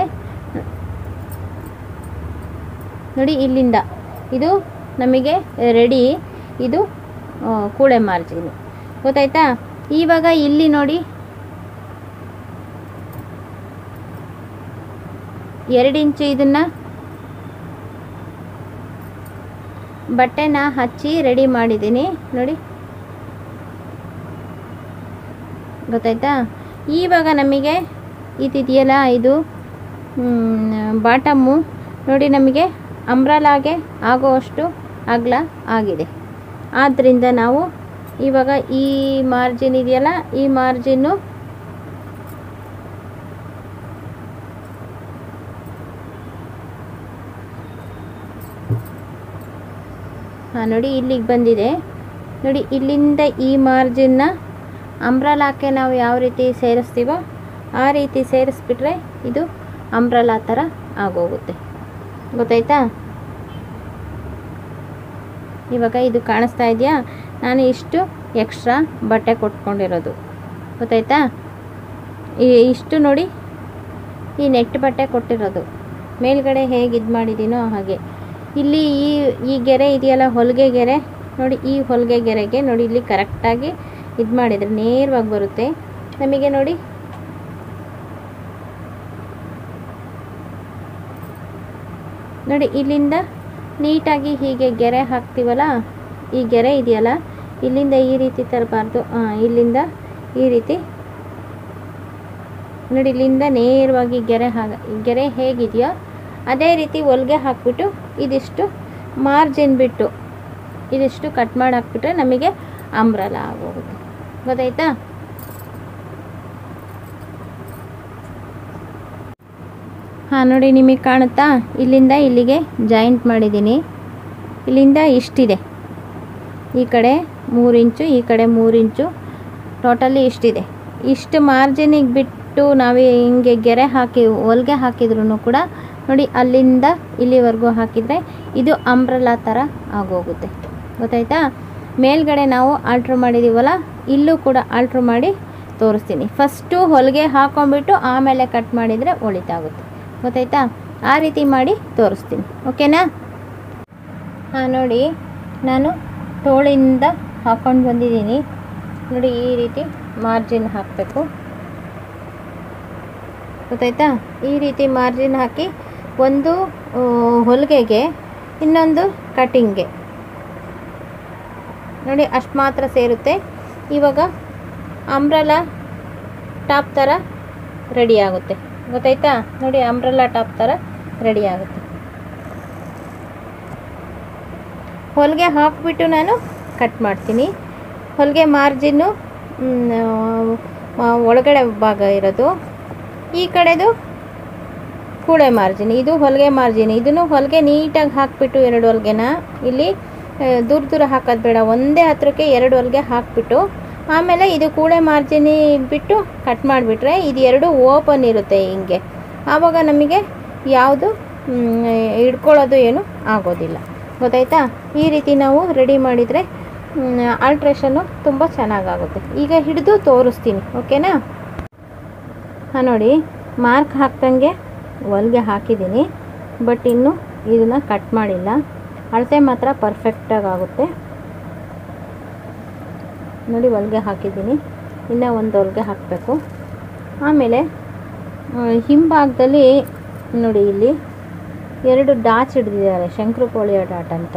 ನೋಡಿ. ಇಲ್ಲಿಂದ ಇದು ನಮಗೆ ರೆಡಿ. ಇದು ಕೂಳೆ ಮಾರ್ಜಿನ್. ಗೊತ್ತಾಯ್ತಾ? ಇವಾಗ ಇಲ್ಲಿ ನೋಡಿ 2 ಇಂಚು ಇದನ್ನು ಬಟ್ಟೆನ ಹಚ್ಚಿ ರೆಡಿ ಮಾಡಿದ್ದೀನಿ. ನೋಡಿ ಗೊತ್ತಾಯ್ತಾ? ಇವಾಗ ನಮಗೆ ಇದಿದೆಯಲ್ಲ, ಇದು ಬಾಟಮ್ಮು ನೋಡಿ ನಮಗೆ ಅಂಬ್ರೆಲಾಗೆ ಆಗೋವಷ್ಟು ಅಗಲ ಆಗಿದೆ. ಆದ್ದರಿಂದ ನಾವು ಇವಾಗ ಈ ಮಾರ್ಜಿನ್ ಇದೆಯಲ್ಲ, ಈ ಮಾರ್ಜಿನ್ನು ನೋಡಿ ಇಲ್ಲಿಗೆ ಬಂದಿದೆ. ನೋಡಿ ಇಲ್ಲಿಂದ ಈ ಮಾರ್ಜಿನ್ನ ಅಂಬ್ರೆಲಾಕ್ಕೆ ನಾವು ಯಾವ ರೀತಿ ಸೇರಿಸ್ತೀವೋ ಆ ರೀತಿ ಸೇರಿಸ್ಬಿಟ್ರೆ ಇದು ಅಂಬ್ರೆಲಾ ಥರ ಆಗೋಗುತ್ತೆ. ಗೊತ್ತಾಯ್ತಾ? ಇವಾಗ ಇದು ಕಾಣಿಸ್ತಾ ಇದೆಯಾ? ನಾನು ಇಷ್ಟು ಎಕ್ಸ್ಟ್ರಾ ಬಟ್ಟೆ ಕೊಟ್ಕೊಂಡಿರೋದು. ಗೊತ್ತಾಯ್ತಾ? ಇಷ್ಟು ನೋಡಿ ಈ ನೆಟ್ ಬಟ್ಟೆ ಕೊಟ್ಟಿರೋದು. ಮೇಲ್ಗಡೆ ಹೇಗೆ ಇದು ಮಾಡಿದ್ದೀನೋ ಹಾಗೆ. ಇಲ್ಲಿ ಈ ಗೆರೆ ಇದೆಯಲ್ಲ, ಹೊಲಿಗೆ ಗೆರೆ ನೋಡಿ. ಈ ಹೊಲಿಗೆ ಗೆರೆಗೆ ನೋಡಿ ಇಲ್ಲಿ ಕರೆಕ್ಟಾಗಿ ಇದು ಮಾಡಿದರೆ ನೇರವಾಗಿ ಬರುತ್ತೆ ನಮಗೆ. ನೋಡಿ ನೋಡಿ ಇಲ್ಲಿಂದ ನೀಟಾಗಿ ಹೀಗೆ ಗೆರೆ ಹಾಕ್ತೀವಲ್ಲ, ಈ ಗೆರೆ ಇದೆಯಲ್ಲ, ಇಲ್ಲಿಂದ ಈ ರೀತಿ ತರಬಾರ್ದು. ಇಲ್ಲಿಂದ ಈ ರೀತಿ ನೋಡಿ, ಇಲ್ಲಿಂದ ನೇರವಾಗಿ ಗೆರೆ ಹೇಗಿದೆಯೋ ಅದೇ ರೀತಿ ಹೊಲಿಗೆ ಹಾಕ್ಬಿಟ್ಟು ಇದಿಷ್ಟು ಮಾರ್ಜಿನ್ ಬಿಟ್ಟು ಇದಿಷ್ಟು ಕಟ್ ಮಾಡಿ ಹಾಕ್ಬಿಟ್ರೆ ನಮಗೆ ಅಂಬ್ರೆಲಾ ಆಗೋಗುತ್ತೆ. ಗೊತ್ತಾಯ್ತಾ? ನೋಡಿ ನಿಮಗೆ ಕಾಣುತ್ತಾ? ಇಲ್ಲಿಂದ ಇಲ್ಲಿಗೆ ಜಾಯಿಂಟ್ ಮಾಡಿದ್ದೀನಿ. ಇಲ್ಲಿಂದ ಇಷ್ಟಿದೆ. ಈ ಕಡೆ 3 ಇಂಚು, ಈ ಕಡೆ 3 ಇಂಚು, ಟೋಟಲಿ ಇಷ್ಟಿದೆ. ಇಷ್ಟು ಮಾರ್ಜಿನಿಗೆ ಬಿಟ್ಟು ನಾವು ಹಿಂಗೆ ಗೆರೆ ಹಾಕಿ ಹೊಲಿಗೆ ಹಾಕಿದ್ರೂ ಕೂಡ ನೋಡಿ ಅಲ್ಲಿಂದ ಇಲ್ಲಿವರೆಗೂ ಹಾಕಿದರೆ ಇದು ಅಂಬ್ರೆಲಾ ಥರ ಆಗೋಗುತ್ತೆ. ಗೊತ್ತಾಯ್ತಾ? ಮೇಲ್ಗಡೆ ನಾವು ಆಲ್ಟ್ರ್ ಮಾಡಿದ್ದೀವಲ್ಲ, ಇಲ್ಲೂ ಕೂಡ ಆಲ್ಟ್ರ್ ಮಾಡಿ ತೋರಿಸ್ತೀನಿ. ಫಸ್ಟು ಹೊಲಿಗೆ ಹಾಕೊಂಡ್ಬಿಟ್ಟು ಆಮೇಲೆ ಕಟ್ ಮಾಡಿದರೆ ಒಳಿತಾಗುತ್ತೆ. ಗೊತ್ತಾಯ್ತಾ? ಆ ರೀತಿ ಮಾಡಿ ತೋರಿಸ್ತೀನಿ. ಓಕೆನಾ? ನೋಡಿ ನಾನು ತೋಳಿಂದ ಹಾಕ್ಕೊಂಡು ಬಂದಿದ್ದೀನಿ. ನೋಡಿ ಈ ರೀತಿ ಮಾರ್ಜಿನ್ ಹಾಕಬೇಕು, ಗೊತ್ತಾಯ್ತಾ? ಈ ರೀತಿ ಮಾರ್ಜಿನ್ ಹಾಕಿ ಒಂದು ಹೊಲಿಗೆಗೆ ಇನ್ನೊಂದು ಕಟಿಂಗ್ಗೆ ನೋಡಿ ಅಷ್ಟು ಮಾತ್ರ ಸೇರುತ್ತೆ. ಇವಾಗ ಅಂಬ್ರೆಲಾ ಟಾಪ್ ಥರ ರೆಡಿ ಆಗುತ್ತೆ, ಗೊತ್ತಾಯ್ತಾ? ನೋಡಿ ಅಂಬ್ರೆಲಾ ಟಾಪ್ ಥರ ರೆಡಿ ಆಗುತ್ತೆ. ಹೊಲಿಗೆ ಹಾಕಿಬಿಟ್ಟು ನಾನು ಕಟ್ ಮಾಡ್ತೀನಿ. ಹೊಲಿಗೆ ಮಾರ್ಜಿನ್ನು ಒಳಗಡೆ ಭಾಗ ಇರೋದು, ಈ ಕಡೆದು ಕೂಳೆ ಮಾರ್ಜಿನ್, ಇದು ಹೊಲಿಗೆ ಮಾರ್ಜಿನ್. ಇದನ್ನು ಹೊಲಿಗೆ ನೀಟಾಗಿ ಹಾಕಿಬಿಟ್ಟು ಎರಡು ಹೊಲಿಗೆನ ಇಲ್ಲಿ ದೂರ ದೂರ ಹಾಕೋದು ಬೇಡ, ಒಂದೇ ಹತ್ರಕ್ಕೆ ಎರಡು ಹೊಲಿಗೆ ಹಾಕಿಬಿಟ್ಟು ಆಮೇಲೆ ಇದು ಕೂಳೆ ಮಾರ್ಜಿನಿ ಬಿಟ್ಟು ಕಟ್ ಮಾಡಿಬಿಟ್ರೆ ಇದು ಎರಡು ಓಪನ್ ಇರುತ್ತೆ ಹಿಂಗೆ. ಆವಾಗ ನಮಗೆ ಯಾವುದು ಹಿಡ್ಕೊಳ್ಳೋದು ಏನು ಆಗೋದಿಲ್ಲ, ಗೊತ್ತಾಯ್ತಾ? ಈ ರೀತಿ ನಾವು ರೆಡಿ ಮಾಡಿದರೆ ಆಲ್ಟ್ರೇಷನ್ನು ತುಂಬ ಚೆನ್ನಾಗಾಗುತ್ತೆ. ಈಗ ಹಿಡಿದು ತೋರಿಸ್ತೀನಿ, ಓಕೆನಾ? ಹಾಂ, ನೋಡಿ ಮಾರ್ಕ್ ಹಾಕ್ದಂಗೆ ಹೊಲಿಗೆ ಹಾಕಿದ್ದೀನಿ, ಬಟ್ ಇನ್ನು ಇದನ್ನು ಕಟ್ ಮಾಡಿಲ್ಲ. ಅಳತೆ ಮಾತ್ರ ಪರ್ಫೆಕ್ಟಾಗಿ ಆಗುತ್ತೆ. ನೋಡಿ ಹೊಲಿಗೆ ಹಾಕಿದ್ದೀನಿ, ಇನ್ನೂ ಒಂದು ಹೊಲಿಗೆ ಹಾಕಬೇಕು. ಆಮೇಲೆ ಹಿಂಭಾಗದಲ್ಲಿ ನೋಡಿ ಇಲ್ಲಿ ಎರಡು ಡಾಚ್ ಹಿಡಿದಿದ್ದಾರೆ, ಶಂಕರಪೋಳಿಯ ಡಾಟ್ ಅಂತ.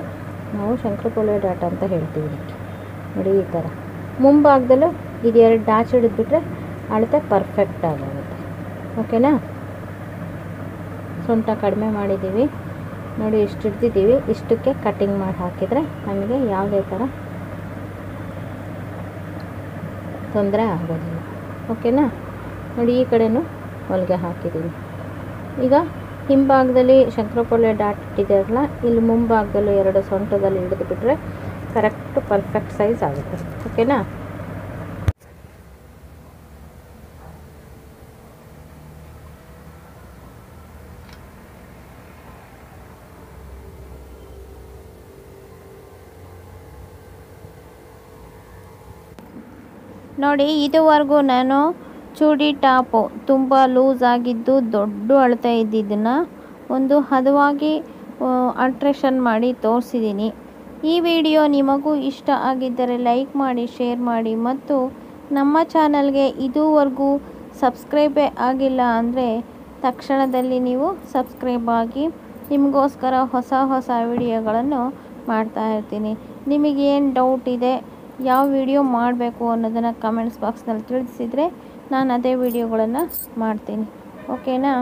ನಾವು ಶಂಕರಪೋಳಿಯ ಡಾಟ್ ಅಂತ ಹೇಳ್ತೀವಿ ಇದಕ್ಕೆ. ನೋಡಿ ಈ ಥರ ಮುಂಭಾಗದಲ್ಲೂ ಇದು ಎರಡು ಡಾಚ್ ಹಿಡಿದ್ಬಿಟ್ರೆ ಅಳತೆ ಪರ್ಫೆಕ್ಟ್ ಆಗುತ್ತೆ, ಓಕೆನಾ? ಸೊಂಟ ಕಡಿಮೆ ಮಾಡಿದ್ದೀವಿ ನೋಡಿ, ಇಷ್ಟು ಹಿಡ್ದಿದ್ದೀವಿ. ಇಷ್ಟಕ್ಕೆ ಕಟ್ಟಿಂಗ್ ಮಾಡಿ ಹಾಕಿದರೆ ನಮಗೆ ಯಾವುದೇ ಥರ ತೊಂದರೆ ಆಗೋದಿಲ್ಲ, ಓಕೆನಾ? ನೋಡಿ ಈ ಕಡೆನೂ ಹೊಲಿಗೆ ಹಾಕಿದ್ದೀನಿ. ಈಗ ಹಿಂಭಾಗದಲ್ಲಿ ಶಂಕರಪೋಳೆ ಡಾಟ್ ಇಟ್ಟಿದ್ದಾರಲ್ಲ, ಇಲ್ಲಿ ಮುಂಭಾಗದಲ್ಲೂ ಎರಡು ಸೊಂಟದಲ್ಲಿ ಹಿಡಿದುಬಿಟ್ರೆ ಕರೆಕ್ಟ್ ಪರ್ಫೆಕ್ಟ್ ಸೈಜ್ ಆಗುತ್ತೆ, ಓಕೆನಾ? ನೋಡಿ ಇದುವರೆಗೂ ನಾನು ಚೂಡಿ ಟಾಪು ತುಂಬ ಲೂಸ್ ಆಗಿದ್ದು ದೊಡ್ಡ ಅಳತೆ ಇದ್ದಿದ್ದನ್ನು ಒಂದು ಹದವಾಗಿ ಆಲ್ಟ್ರೇಷನ್ ಮಾಡಿ ತೋರಿಸಿದ್ದೀನಿ. ಈ ವಿಡಿಯೋ ನಿಮಗೂ ಇಷ್ಟ ಆಗಿದ್ದರೆ ಲೈಕ್ ಮಾಡಿ, ಶೇರ್ ಮಾಡಿ, ಮತ್ತು ನಮ್ಮ ಚಾನಲ್ಗೆ ಇದುವರೆಗೂ ಸಬ್ಸ್ಕ್ರೈಬೇ ಆಗಿಲ್ಲ ಅಂದರೆ ತಕ್ಷಣದಲ್ಲಿ ನೀವು ಸಬ್ಸ್ಕ್ರೈಬ್ ಆಗಿ. ನಿಮಗೋಸ್ಕರ ಹೊಸ ಹೊಸ ವಿಡಿಯೋಗಳನ್ನು ಮಾಡ್ತಾ ಇರ್ತೀನಿ. ನಿಮಗೇನು ಡೌಟ್ ಇದೆ, ಯಾವ ವಿಡಿಯೋ ಮಾಡಬೇಕು ಅನ್ನೋದನ್ನು ಕಮೆಂಟ್ಸ್ ಬಾಕ್ಸ್ನಲ್ಲಿ ತಿಳಿಸಿದರೆ ನಾನು ಅದೇ ವಿಡಿಯೋಗಳನ್ನು ಮಾಡ್ತೀನಿ, ಓಕೆನಾ?